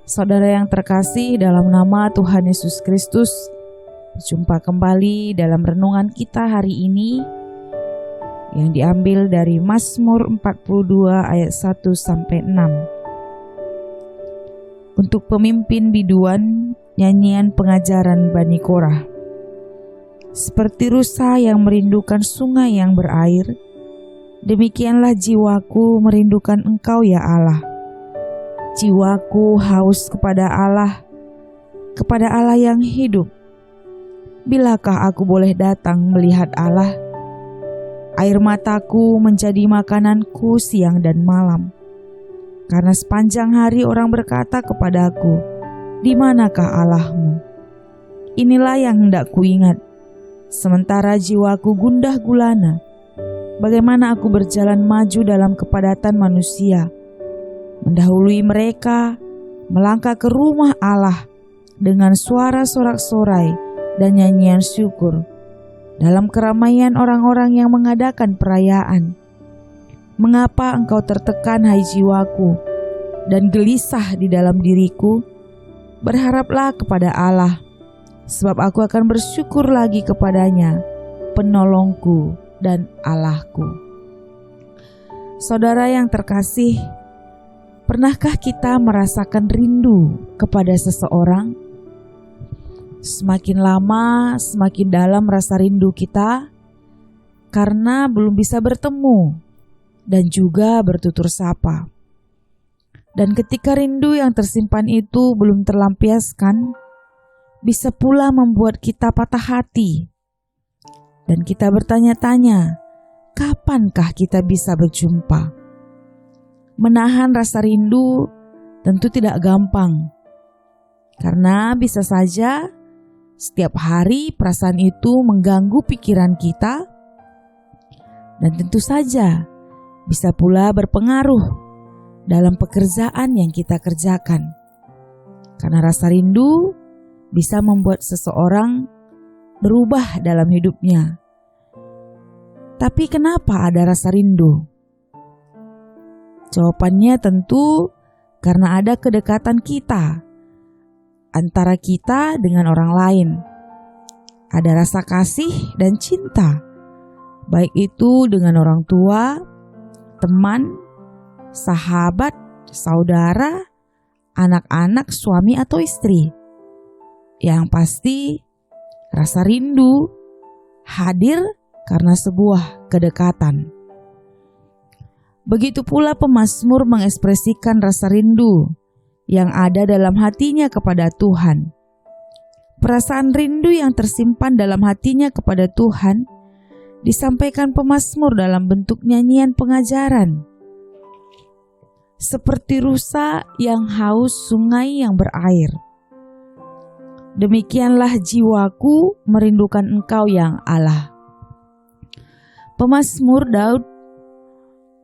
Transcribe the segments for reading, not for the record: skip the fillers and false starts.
Saudara yang terkasih, dalam nama Tuhan Yesus Kristus, berjumpa kembali dalam renungan kita hari ini yang diambil dari Mazmur 42 ayat 1 sampai 6. Untuk pemimpin biduan, nyanyian pengajaran Bani Korah. Seperti rusa yang merindukan sungai yang berair, demikianlah jiwaku merindukan Engkau ya Allah. Jiwaku haus kepada Allah yang hidup. Bilakah aku boleh datang melihat Allah? Air mataku menjadi makananku siang dan malam. Karena sepanjang hari orang berkata kepadaku, "Di manakah Allahmu?" Inilah yang hendak kuingat. Sementara jiwaku gundah gulana, bagaimana aku berjalan maju dalam kepadatan manusia, mendahului mereka, melangkah ke rumah Allah dengan suara sorak-sorai dan nyanyian syukur, dalam keramaian orang-orang yang mengadakan perayaan. Mengapa engkau tertekan, hai jiwaku, dan gelisah di dalam diriku? Berharaplah kepada Allah, sebab aku akan bersyukur lagi kepadanya, penolongku dan Allahku. Saudara yang terkasih, pernahkah kita merasakan rindu kepada seseorang? Semakin lama, semakin dalam rasa rindu kita karena belum bisa bertemu dan juga bertutur sapa. Dan ketika rindu yang tersimpan itu belum terlampiaskan, bisa pula membuat kita patah hati. Dan kita bertanya-tanya, kapankah kita bisa berjumpa? Menahan rasa rindu tentu tidak gampang, karena bisa saja setiap hari perasaan itu mengganggu pikiran kita, dan tentu saja bisa pula berpengaruh dalam pekerjaan yang kita kerjakan. Karena rasa rindu bisa membuat seseorang berubah dalam hidupnya. Tapi kenapa ada rasa rindu? Jawabannya tentu karena ada kedekatan kita antara kita dengan orang lain. Ada rasa kasih dan cinta, baik itu dengan orang tua, teman, sahabat, saudara, anak-anak, suami atau istri. Yang pasti rasa rindu hadir karena sebuah kedekatan. Begitu pula pemazmur mengekspresikan rasa rindu yang ada dalam hatinya kepada Tuhan. Perasaan rindu yang tersimpan dalam hatinya kepada Tuhan disampaikan pemazmur dalam bentuk nyanyian pengajaran. Seperti rusa yang haus sungai yang berair, demikianlah jiwaku merindukan Engkau yang Allah. Pemazmur Daud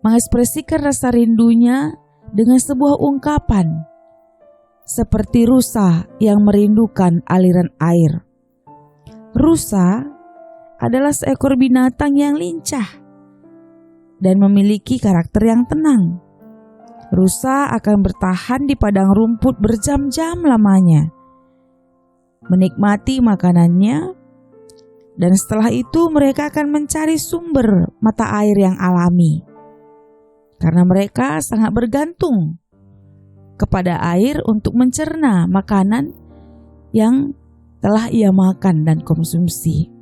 mengekspresikan rasa rindunya dengan sebuah ungkapan, seperti rusa yang merindukan aliran air. Rusa adalah seekor binatang yang lincah dan memiliki karakter yang tenang. Rusa akan bertahan di padang rumput berjam-jam lamanya, menikmati makanannya, dan setelah itu mereka akan mencari sumber mata air yang alami. Karena mereka sangat bergantung kepada air untuk mencerna makanan yang telah ia makan dan konsumsi.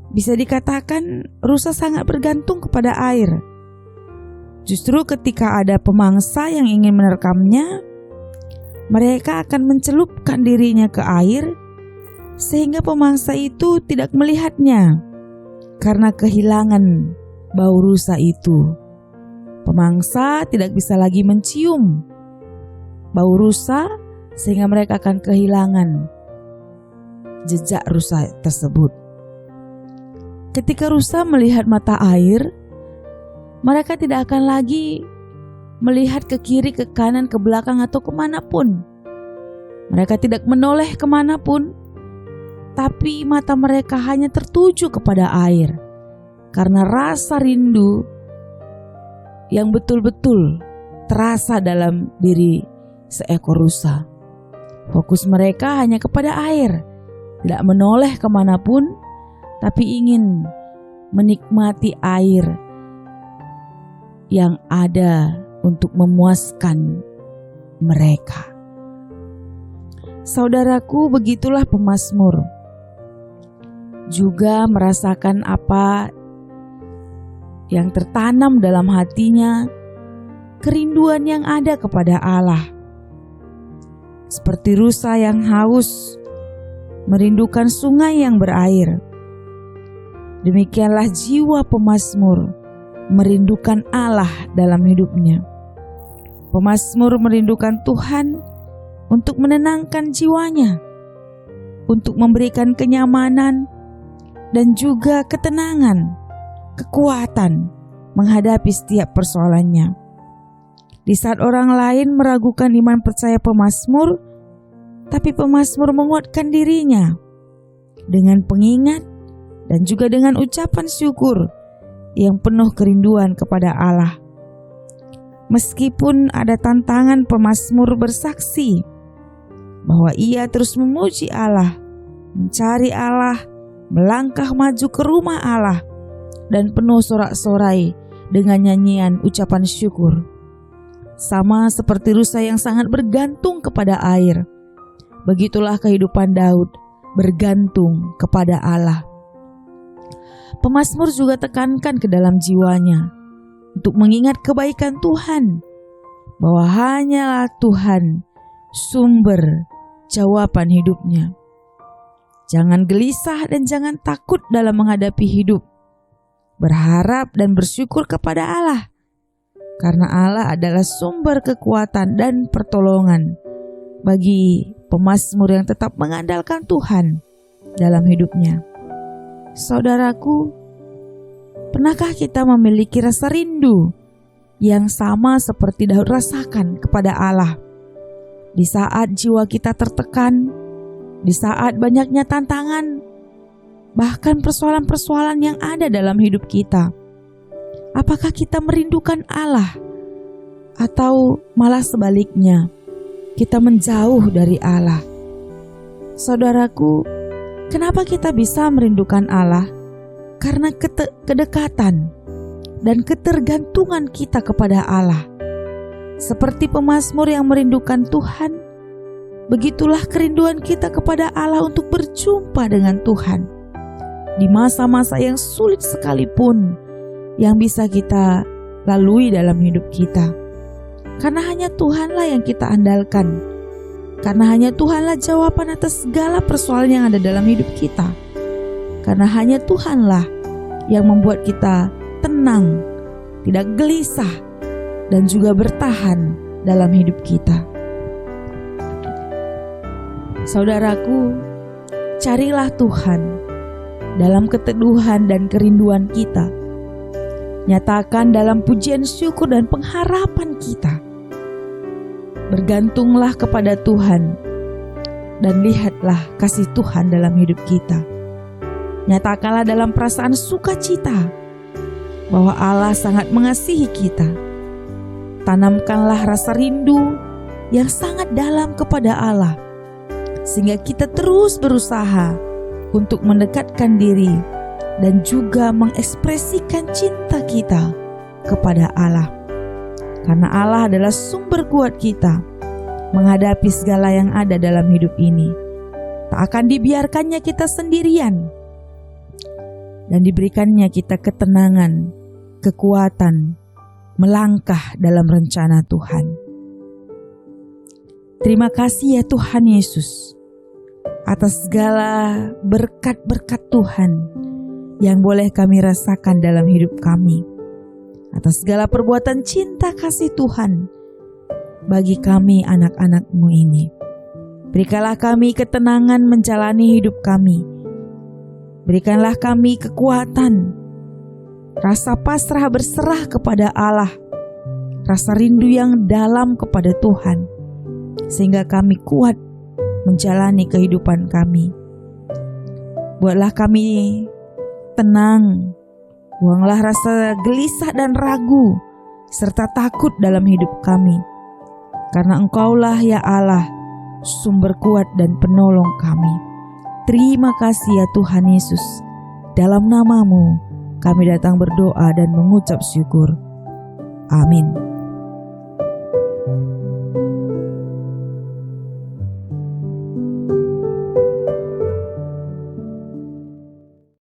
Bisa dikatakan rusa sangat bergantung kepada air. Justru ketika ada pemangsa yang ingin menerkamnya, mereka akan mencelupkan dirinya ke air sehingga pemangsa itu tidak melihatnya karena kehilangan bau rusa itu. Pemangsa tidak bisa lagi mencium bau rusa sehingga mereka akan kehilangan jejak rusa tersebut. Ketika rusa melihat mata air, mereka tidak akan lagi melihat ke kiri, ke kanan, ke belakang atau kemanapun. Mereka tidak menoleh kemanapun, tapi mata mereka hanya tertuju kepada air karena rasa rindu yang betul-betul terasa dalam diri seekor rusa. Fokus mereka hanya kepada air, tidak menoleh kemanapun, tapi ingin menikmati air yang ada untuk memuaskan mereka. Saudaraku, begitulah pemazmur juga merasakan apa yang tertanam dalam hatinya, kerinduan yang ada kepada Allah. Seperti rusa yang haus, merindukan sungai yang berair. Demikianlah jiwa pemazmur merindukan Allah dalam hidupnya. Pemazmur merindukan Tuhan untuk menenangkan jiwanya, untuk memberikan kenyamanan dan juga ketenangan, kekuatan menghadapi setiap persoalannya. Di saat orang lain meragukan iman percaya pemazmur, tapi pemazmur menguatkan dirinya dengan pengingat dan juga dengan ucapan syukur yang penuh kerinduan kepada Allah. Meskipun ada tantangan, pemazmur bersaksi bahwa ia terus memuji Allah, mencari Allah, melangkah maju ke rumah Allah, dan penuh sorak-sorai dengan nyanyian ucapan syukur. Sama seperti rusa yang sangat bergantung kepada air, begitulah kehidupan Daud bergantung kepada Allah. Pemazmur juga tekankan ke dalam jiwanya untuk mengingat kebaikan Tuhan, bahwa hanyalah Tuhan sumber jawaban hidupnya. Jangan gelisah dan jangan takut dalam menghadapi hidup. Berharap dan bersyukur kepada Allah, karena Allah adalah sumber kekuatan dan pertolongan bagi pemazmur yang tetap mengandalkan Tuhan dalam hidupnya. Saudaraku, pernahkah kita memiliki rasa rindu yang sama seperti Daud rasakan kepada Allah? Di saat jiwa kita tertekan, di saat banyaknya tantangan, bahkan persoalan-persoalan yang ada dalam hidup kita, apakah kita merindukan Allah? Atau malah sebaliknya, kita menjauh dari Allah? Saudaraku, kenapa kita bisa merindukan Allah? Karena kedekatan dan ketergantungan kita kepada Allah. Seperti pemazmur yang merindukan Tuhan, begitulah kerinduan kita kepada Allah untuk berjumpa dengan Tuhan. Di masa-masa yang sulit sekalipun yang bisa kita lalui dalam hidup kita. Karena hanya Tuhanlah yang kita andalkan. Karena hanya Tuhanlah jawaban atas segala persoalan yang ada dalam hidup kita. Karena hanya Tuhanlah yang membuat kita tenang, tidak gelisah, dan juga bertahan dalam hidup kita. Saudaraku, carilah Tuhan dalam keteduhan dan kerinduan kita. Nyatakan dalam pujian syukur dan pengharapan kita. Bergantunglah kepada Tuhan dan lihatlah kasih Tuhan dalam hidup kita. Nyatakanlah dalam perasaan sukacita bahwa Allah sangat mengasihi kita. Tanamkanlah rasa rindu yang sangat dalam kepada Allah, sehingga kita terus berusaha untuk mendekatkan diri dan juga mengekspresikan cinta kita kepada Allah. Karena Allah adalah sumber kuat kita menghadapi segala yang ada dalam hidup ini. Tak akan dibiarkannya kita sendirian, dan diberikannya kita ketenangan, kekuatan, melangkah dalam rencana Tuhan. Terima kasih ya Tuhan Yesus atas segala berkat-berkat Tuhan yang boleh kami rasakan dalam hidup kami, atas segala perbuatan cinta kasih Tuhan bagi kami anak-anak-Mu ini. Berikanlah kami ketenangan menjalani hidup kami. Berikanlah kami kekuatan, rasa pasrah berserah kepada Allah, rasa rindu yang dalam kepada Tuhan, sehingga kami kuat menjalani kehidupan kami. Buatlah kami tenang, buanglah rasa gelisah dan ragu serta takut dalam hidup kami, karena Engkaulah ya Allah, sumber kuat dan penolong kami. Terima kasih ya Tuhan Yesus. Dalam nama-Mu kami datang berdoa dan mengucap syukur. Amin.